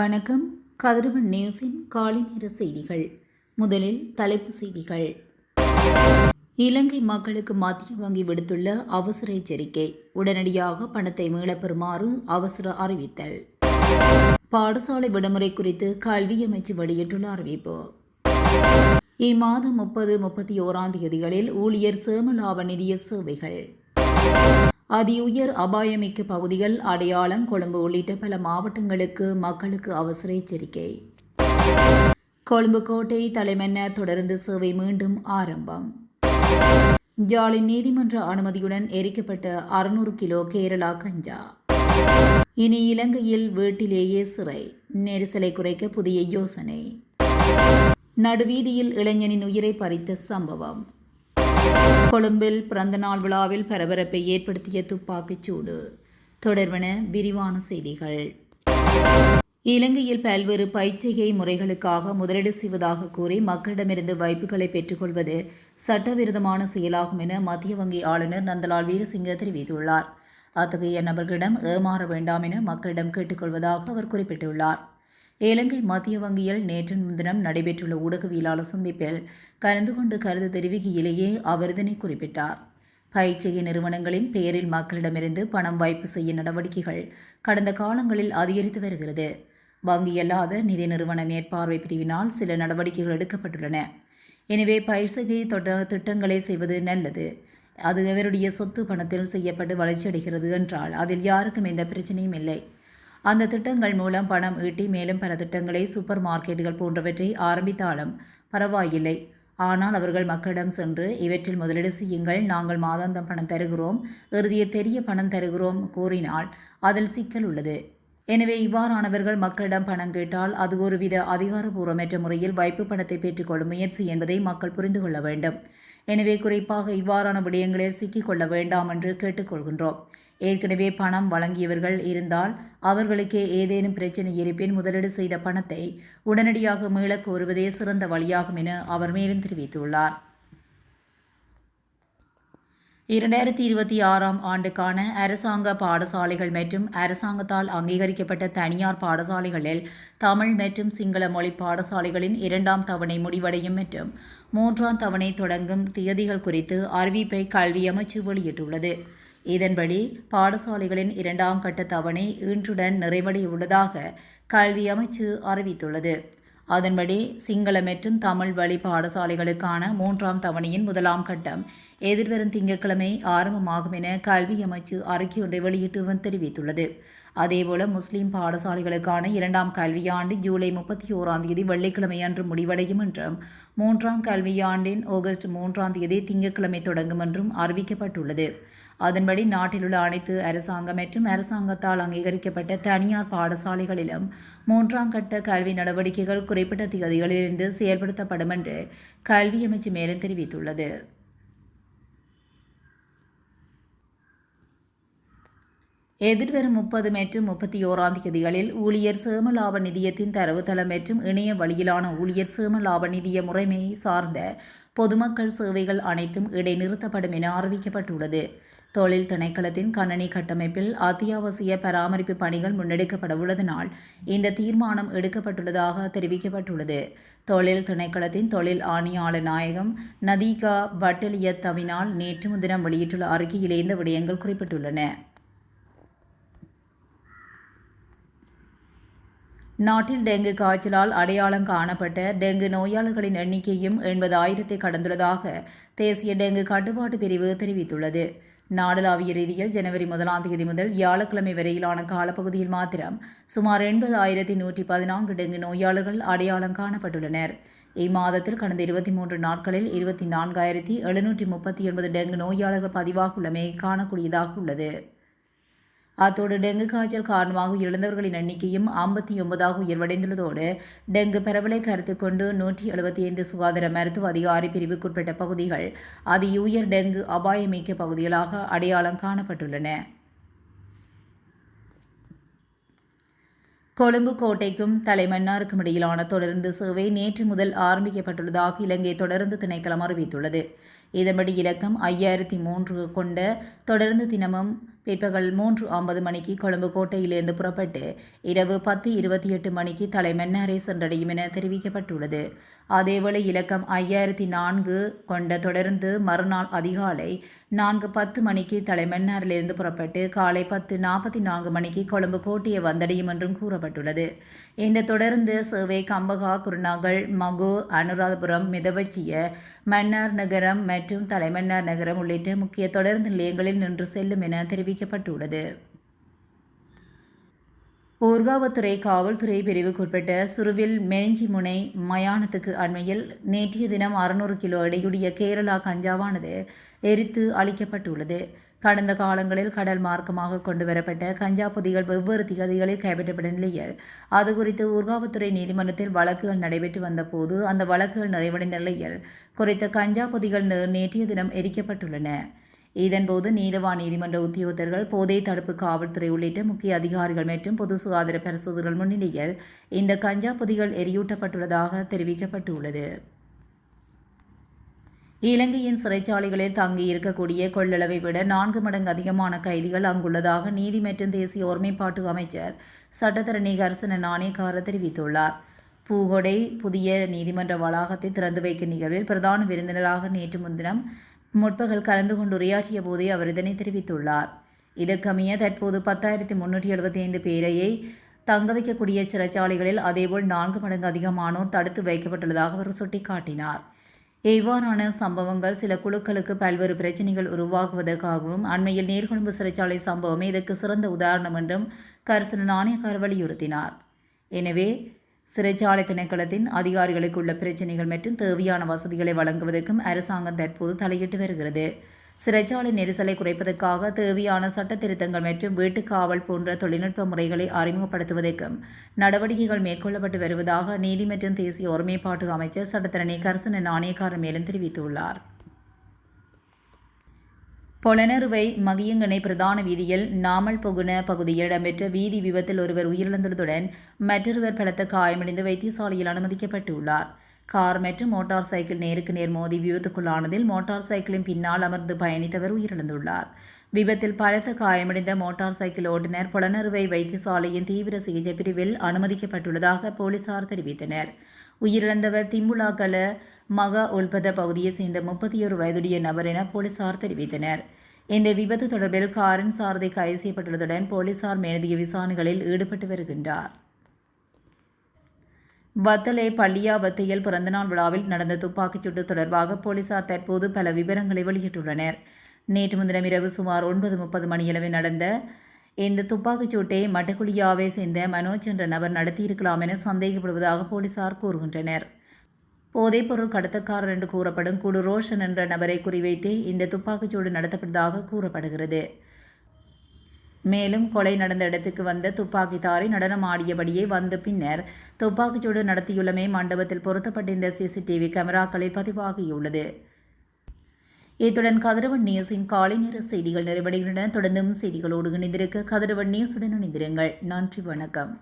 வணக்கம். கதிரவன் நியூஸின் காலை நேர செய்திகள். முதலில் தலைப்புச் செய்திகள். இலங்கை மக்களுக்கு மத்திய வங்கி விடுத்துள்ள அவசர எச்சரிக்கை. உடனடியாக பணத்தை மீளப் பெறுமாறு அவசர அறிவித்தல். பாடசாலை விடுமுறை குறித்து கல்வி அமைச்சு வெளியிட்டுள்ள அறிவிப்பு. இம்மாதம் 30-31 தேதிகளில் ஊழியர் சேமலாப நிதிய சேவைகள். அதிஉயர் அபாயமிக்க பகுதிகள் அடையாளம் கொழும்பு உள்ளிட்ட பல மாவட்டங்களுக்கு மக்களுக்கு அவசர எச்சரிக்கை. கொழும்பு கோட்டை தலைமன்னர் தொடர்ந்து சேவை மீண்டும் ஆரம்பம். ஜாலின் நீதிமன்ற அனுமதியுடன் எரிக்கப்பட்ட 600 கிலோ கேரளா கஞ்சா. இனி இலங்கையில் வீட்டிலேயே சிறை. நெரிசலை குறைக்க புதிய யோசனை. நடுவீதியில் இளைஞனின் உயிரை பறித்த சம்பவம். கொழும்பில் பிறந்தநாள் விழாவில் பரபரப்பை ஏற்படுத்திய துப்பாக்கிச் சூடு. தொடர்பான விரிவான செய்திகள். இலங்கையில் பல்வேறு பயிற்சிகை முறைகளுக்காக முதலீடு செய்வதாக கூறி மக்களிடமிருந்து வாய்ப்புகளை பெற்றுக்கொள்வது சட்டவிரோதமான செயலாகும் என மத்திய வங்கி ஆளுநர் நந்தலால் வீரசிங்க தெரிவித்துள்ளார். அத்தகைய நபர்களிடம் ஏமாற வேண்டாம் என மக்களிடம் கேட்டுக்கொள்வதாக அவர் குறிப்பிட்டுள்ளார். இலங்கை மத்திய வங்கியில் நேற்று முன்தினம் நடைபெற்றுள்ள ஊடகவியலாளர் சந்திப்பில் கலந்து கொண்டு கருத்து தெரிவிக்கையிலேயே அவர் இதனை குறிப்பிட்டார். பயிற்சிகை நிறுவனங்களின் பெயரில் மக்களிடமிருந்து பணம் வைப்பு செய்ய நடவடிக்கைகள் கடந்த காலங்களில் அதிகரித்து வருகிறது. வங்கியல்லாத நிதி நிறுவன மேற்பார்வை பிரிவினால் சில நடவடிக்கைகள் எடுக்கப்பட்டுள்ளன. எனவே பயிற்சிகை திட்டங்களை செய்வது நல்லது. அது அவருடைய சொத்து பணத்தில் செய்யப்பட்டு வளர்ச்சியடைகிறது என்றால் அதில் யாருக்கும் எந்த பிரச்சனையும் இல்லை. அந்த திட்டங்கள் மூலம் பணம் ஈட்டி மேலும் பல திட்டங்களை சூப்பர் மார்க்கெட்டுகள் போன்றவற்றை ஆரம்பித்தாலும் பரவாயில்லை. ஆனால் அவர்கள் மக்களிடம் சென்று இவற்றில் முதலீடு செய்யுங்கள், நாங்கள் மாதாந்தம் பணம் தருகிறோம், இறுதியில் தெரிய பணம் தருகிறோம் கூறினால் அதில் சிக்கல் உள்ளது. எனவே இவ்வாறானவர்கள் மக்களிடம் பணம் கேட்டால் அது ஒருவித அதிகாரபூர்வமற்ற முறையில் வைப்பு பணத்தை பெற்றுக்கொள்ளும் முயற்சி என்பதை மக்கள் புரிந்து கொள்ள வேண்டும். எனவே குறிப்பாக இவ்வாறான விடயங்களில் சிக்கிக்கொள்ள வேண்டாம் என்று கேட்டுக்கொள்கின்றோம். ஏற்கனவே பணம் வழங்கியவர்கள் இருந்தால் அவர்களுக்கே ஏதேனும் பிரச்சனை இருப்பின் முதலீடு செய்த பணத்தை உடனடியாக மீளக் கோருவதே சிறந்த வழியாகும் என அவர் மேலும் தெரிவித்துள்ளார். 2026 ஆண்டுக்கான அரசாங்க பாடசாலைகள் மற்றும் அரசாங்கத்தால் அங்கீகரிக்கப்பட்ட தனியார் பாடசாலைகளில் தமிழ் மற்றும் சிங்கள மொழி பாடசாலைகளின் 2ஆம் தவணை முடிவடையும் மற்றும் 3ஆம் தவணை தொடங்கும் திகதிகள் குறித்து அறிவிப்பை கல்வி அமைச்சு வெளியிட்டுள்ளது. இதன்படி பாடசாலைகளின் 2ஆம் கட்ட தவணை இன்றுடன் நிறைவடைய உள்ளதாக கல்வி அமைச்சு அறிவித்துள்ளது. அதன்படி சிங்கள மற்றும் தமிழ் வழி பாடசாலைகளுக்கான 3ஆம் தவணையின் 1ஆம் கட்டம் எதிர்வரும் திங்கட்கிழமை ஆரம்பமாகும் என கல்வி அமைச்சு அறிக்கை ஒன்றை வெளியிட்டு தெரிவித்துள்ளது. அதேபோல முஸ்லிம் பாடசாலைகளுக்கான 2ஆம் கல்வியாண்டு ஜூலை 31 தேதி வெள்ளிக்கிழமை அன்று முடிவடையும் என்றும் 3ஆம் கல்வியாண்டின் ஆகஸ்ட் 3 தேதி திங்கட்கிழமை தொடங்கும் என்றும் அறிவிக்கப்பட்டுள்ளது. அதன்படி நாட்டில் உள்ள அனைத்து அரசாங்க மற்றும் அரசாங்கத்தால் அங்கீகரிக்கப்பட்ட தனியார் பாடசாலைகளிலும் 3ஆம் கட்ட கல்வி நடவடிக்கைகள் குறிப்பிட்ட திகதிகளிலிருந்து செயல்படுத்தப்படும் என்று கல்வி அமைச்சு மேலும் தெரிவித்துள்ளது. எதிர்வரும் 30 மற்றும் 31 தேதிகளில் ஊழியர் சேமலாப நிதியத்தின் தரவுத்தளம் மற்றும் இணைய வழியிலான ஊழியர் சேமலாப நிதிய முறைமையை சார்ந்த பொதுமக்கள் சேவைகள் அனைத்தும் இடைநிறுத்தப்படும் என அறிவிக்கப்பட்டுள்ளது. தொழில் திணைக்களத்தின் கணனி கட்டமைப்பில் அத்தியாவசிய பராமரிப்பு பணிகள் முன்னெடுக்கப்பட உள்ளதனால் இந்த தீர்மானம் எடுக்கப்பட்டுள்ளதாக தெரிவிக்கப்பட்டுள்ளது. தொழில் திணைக்களத்தின் தொழில் ஆணையாளர் நாயகம் நதீகா வட்டலியத்தவினால் நேற்று முன்தினம் வெளியிட்டுள்ள அறிக்கையிலே இந்த விடயங்கள் குறிப்பிட்டுள்ளன. நாட்டில் டெங்கு காய்ச்சலால் அடையாளம் காணப்பட்ட டெங்கு நோயாளர்களின் எண்ணிக்கையும் 80,000 கடந்துள்ளதாக தேசிய டெங்கு கட்டுப்பாட்டு பிரிவு தெரிவித்துள்ளது. நாடளாவிய ரீதியில் ஜனவரி 1 தேதி முதல் வியாழக்கிழமை வரையிலான காலப்பகுதியில் மாத்திரம் சுமார் 80,114 டெங்கு நோயாளர்கள் அடையாளம் காணப்பட்டுள்ளனர். இம்மாதத்தில் கடந்த 23 நாட்களில் 24,739 டெங்கு நோயாளர்கள் பதிவாகியுள்ளமை காணக்கூடியதாக உள்ளது. அத்தோடு டெங்கு காய்ச்சல் காரணமாக இழந்தவர்களின் எண்ணிக்கையும் 59 உயர்வடைந்துள்ளதோடு டெங்கு பரவலை கருத்தில் கொண்டு 175 சுகாதார மருத்துவ அதிகாரி பிரிவுக்குட்பட்ட பகுதிகள் உயர் டெங்கு அபாயமிக்க பகுதிகளாக அடையாளம் காணப்பட்டுள்ளன. கொழும்பு கோட்டைக்கும் தலைமன்னாருக்கும் இடையிலான தொடருந்து சேவை நேற்று முதல் ஆரம்பிக்கப்பட்டுள்ளதாக இலங்கை தொடருந்து திணைக்களம் அறிவித்துள்ளது. இதன்படி இலக்கம் 5003 கொண்ட தொடருந்து தினமும் பிற்பகல் 3:50 மணிக்கு கொழும்பு கோட்டையிலிருந்து புறப்பட்டு இரவு 10:28 மணிக்கு தலைமன்னாரை சென்றடையும் என தெரிவிக்கப்பட்டுள்ளது. அதேவேளை இலக்கம் 5004 கொண்ட தொடர்ந்து மறுநாள் அதிகாலை 4:10 மணிக்கு தலைமன்னாரிலிருந்து புறப்பட்டு காலை 10:44 மணிக்கு கொழும்பு கோட்டையை வந்தடையும் என்றும் கூறப்பட்டுள்ளது. இந்த தொடர்ந்து சேவை கம்பகா, குருநாகல், மகோ, அனுராதபுரம், மிதவச்சிய, மன்னார் நகரம் மற்றும் தலைமன்னார் நகரம் உள்ளிட்ட முக்கிய தொடருந்து நிலையங்களில் நின்று செல்லும் என தெரிவிக்கப்பட்டுள்ளது. ஊர்காவத்துறை காவல்துறை பிரிவுக்குட்பட்ட சுருவில் மெஞ்சிமுனை மயானத்துக்கு அண்மையில் நேற்றைய தினம் 600 கிலோ எடையுடைய கேரளா கஞ்சாவானது எரித்து அளிக்கப்பட்டுள்ளது. கடந்த காலங்களில் கடல் மார்க்கமாக கொண்டுவரப்பட்ட கஞ்சா பொதிகள் வெவ்வேறு திகதிகளில் கைப்பற்றப்பட்ட நிலையில் அது குறித்து ஊர்காவத்துறை நீதிமன்றத்தில் வழக்குகள் நடைபெற்று வந்தபோது அந்த வழக்குகள் நிறைவடைந்த நிலையில் குறித்த கஞ்சா பொதிகள் நேற்றைய தினம் எரிக்கப்பட்டுள்ளன. இதன்போது நீதவான் நீதிமன்ற உத்தியோகத்தர்கள், போதை தடுப்பு காவல்துறை உள்ளிட்ட முக்கிய அதிகாரிகள் மற்றும் பொது சுகாதார பரிசோதகர்கள் முன்னிலையில் இந்த கஞ்சா பொதிகள் எரியூட்டப்பட்டுள்ளதாக தெரிவிக்கப்பட்டுள்ளது. இலங்கையின் சிறைச்சாலைகளில் தங்கியிருக்கக்கூடிய கொள்ளளவை விட 4 மடங்கு அதிகமான கைதிகள் அங்குள்ளதாக நீதி மற்றும் தேசிய ஒருமைப்பாட்டு அமைச்சர் சட்டத்தரணி கர்சன நாணயக்கார தெரிவித்துள்ளார். பூகொடை புதிய நீதிமன்ற வளாகத்தை திறந்து வைக்கும் நிகழ்வில் பிரதான விருந்தினராக நேற்று முன்தினம் முற்பகல் கலந்து கொண்டு உரையாற்றிய போதே அவர் இதனை தெரிவித்துள்ளார். இதற்கமைய தற்போது 10,375 பேரையை தங்க வைக்கக்கூடிய சிறைச்சாலைகளில் அதேபோல் 4 மடங்கு அதிகமானோர் தடுத்து வைக்கப்பட்டுள்ளதாக அவர் சுட்டிக்காட்டினார். இவ்வாறான சம்பவங்கள் சில குழுக்களுக்கு பல்வேறு பிரச்சினைகள் உருவாகுவதற்காகவும் அண்மையில் நீர்கொழும்பு சிறைச்சாலை சம்பவமே இதற்கு சிறந்த உதாரணம் என்றும் கர்சன நாணயக்கார் வலியுறுத்தினார். எனவே சிறைச்சாலை திணைக்களத்தின் அதிகாரிகளுக்கு உள்ள பிரச்சினைகள் மற்றும் தேவையான வசதிகளை வழங்குவதற்கும் அரசாங்கம் தற்போது தலையிட்டு வருகிறது. சிறைச்சாலை நெரிசலை குறைப்பதற்காக தேவையான சட்ட திருத்தங்கள் மற்றும் வீட்டுக்காவல் போன்ற தொழில்நுட்ப முறைகளை அறிமுகப்படுத்துவதற்கும் நடவடிக்கைகள் மேற்கொள்ளப்பட்டு வருவதாக நீதி மற்றும் தேசிய ஒருமைப்பாட்டு அமைச்சர் சட்டத்தரணி கர்சன நாணயக்கார மேலும் தெரிவித்துள்ளார். பொலனறுவை மகியங்கனை பிரதான வீதியில் நாமல் பொகுன பகுதியில் இடம்பெற்ற வீதி விபத்தில் ஒருவர் உயிரிழந்துள்ளதுடன் மற்றொருவர் பலத்த காயமடைந்து வைத்தியசாலையில் அனுமதிக்கப்பட்டுள்ளார். கார் மற்றும் மோட்டார் சைக்கிள் நேருக்கு நேர் மோதி விபத்துக்குள்ளானதில் மோட்டார் சைக்கிளின் பின்னால் அமர்ந்து பயணித்தவர் உயிரிழந்துள்ளார். விபத்தில் பலத்த காயமடைந்த மோட்டார் சைக்கிள் ஓட்டுநர் பொலனறுவை வைத்தியசாலையின் தீவிர சிகிச்சை பிரிவில் அனுமதிக்கப்பட்டுள்ளதாக போலீசார் தெரிவித்தனர். உயிரிழந்தவர் திம்புலாகல மகா உள்பத பகுதியைச் சேர்ந்த 31 வயதுடைய நபர் என போலீசார் தெரிவித்தனர். இந்த விபத்து தொடர்பில் காரின் சாரதி கைது செய்யப்பட்டுள்ளதுடன் போலீசார் மேலதிக விசாரணைகளில் ஈடுபட்டு வருகின்றார். வத்தலை பள்ளியாவத்தையில் பிறந்தநாள் விழாவில் நடந்த துப்பாக்கிச் சூட்டு தொடர்பாக போலீசார் தற்போது பல விவரங்களை வெளியிட்டுள்ளனர். நேற்று முன்தினம் இரவு சுமார் 9:30 மணியளவில் நடந்த இந்த துப்பாக்கிச் சூட்டை மட்டக்குழியாவை சேர்ந்த மனோஜ் என்ற நபர் நடத்தியிருக்கலாம் என சந்தேகப்படுவதாக போலீசார் கூறுகின்றனர். போதைப்பொருள் கடத்தக்காரர் என்று கூறப்படும் குடு ரோஷன் என்ற நபரை குறிவைத்து இந்த துப்பாக்கிச்சூடு நடத்தப்பட்டதாக கூறப்படுகிறது. மேலும் கொலை நடந்த இடத்துக்கு வந்த துப்பாக்கிதாரி நடனம் ஆடியபடியே வந்த பின்னர் துப்பாக்கிச்சூடு நடத்தியுள்ளமை மண்டபத்தில் பொருத்தப்பட்டிருந்த CCTV கேமராக்களில் பதிவாகியுள்ளது. இத்துடன் கதிரவன் நியூஸின் காலை நேர செய்திகள் நிறைவடைகின்றன. தொடர்ந்தும் செய்திகளோடு இணைந்திருக்க கதிரவன் நியூஸுடன் இணைந்திருங்கள். நன்றி, வணக்கம்.